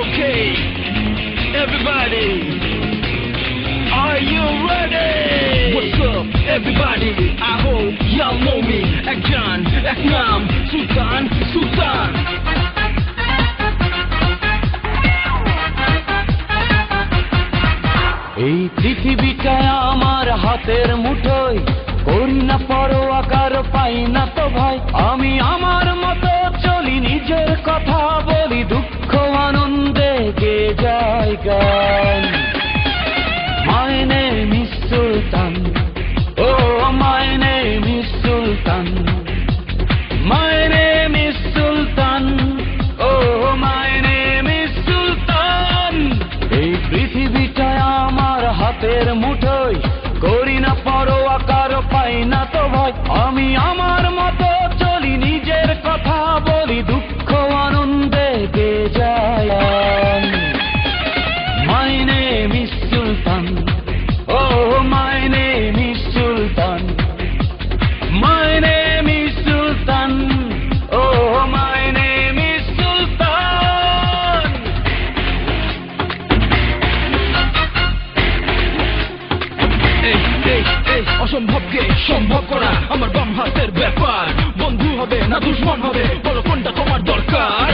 Okay, everybody, are you ready? What's up, everybody? I hope y'all know me. Ekjan, Eknam, Sultan, Sultan. এই পৃথিবীটা আমার হাতের মুঠোয়, করি না পরোয়া কারো, পাই না তো ভয়। আমি আমার মতো চলি, নিজের কথা বলি, দুঃখ আনন্দে গে যায় গান। My name is Sultan, oh my name is Sultan, my name is Sultan, oh my name is Sultan। এই পৃথিবীটা আমার হাতের মুঠোয়, করি না পরোয়া কারো, পাই না তো ভয়। আমি আমার মতো চলি, নিজের কথা বলি, দুঃখ আনন্দে গে যায়। My name is Sultan, oh my name is Sultan, my name is Sultan, oh my name is Sultan। অসম্ভবকে সম্ভব করা আমার বাম হাতের ব্যাপার। বন্ধু হবে না দুশ্মন হবে, বলো কোনটা তোমার দরকার?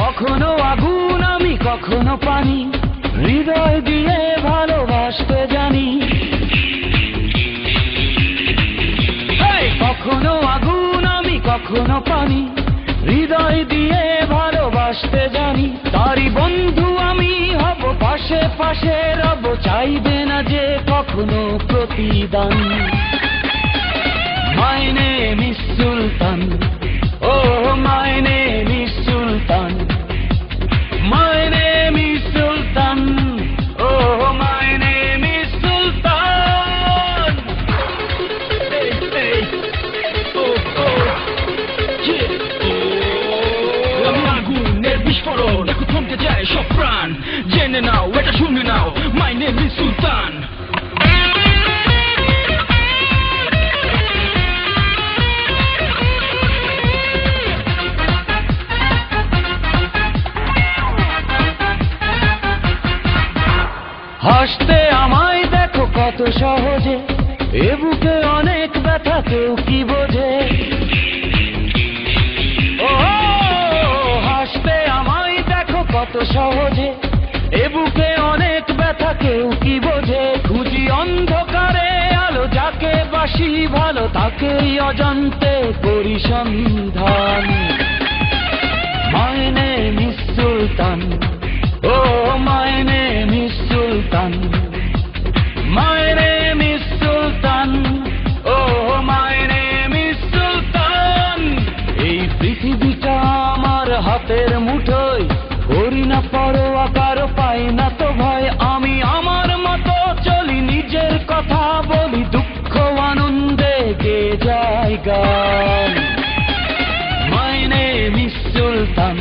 কখনো আগুন আমি, কখনো পানি, হৃদয় দিয়ে ভালোবাসতে জানি। কখনো আগুন আমি, কখনো পানি, হৃদয় দিয়ে ভালোবাসতে জানি। তারই বন্ধু আমি হব, পাশে পাশে রব, চাইবে না যে কখনো প্রতিদান। My name is Sultan, oh my name is Sultan, my name is Sultan, oh my name is Sultan। Hey, hey, oh, oh, yeah, আমি আগুনের বিস্ফোরণ, দেখো থমকে যায় সব প্রাণ। জেনে নাও, এটা শুনে নাও, my name is Sultan। হাসতে আমায় দেখো কত সহজে, এ বুকে অনেক ব্যথা কেউ কি বোঝে। ও হাসতে আমায় দেখো কত সহজে, এ বুকে অনেক ব্যথা কেউ কি বোঝে। খুঁজি অন্ধকারে আলো, যাকে বাসি ভালো, তাকেই অজান্তে করি সন্ধান। My name is Sultan, oh my name is Sultan, my name is Sultan, oh my name is Sultan। এই পৃথিবীটা আমার হাতের মুঠোয়, করি না পরোয়া কারো, পাই না তো ভয়। আমি আমার মতো চলি, নিজের কথা বলি, দুঃখ আনন্দে গে যায় গান। My name is Sultan,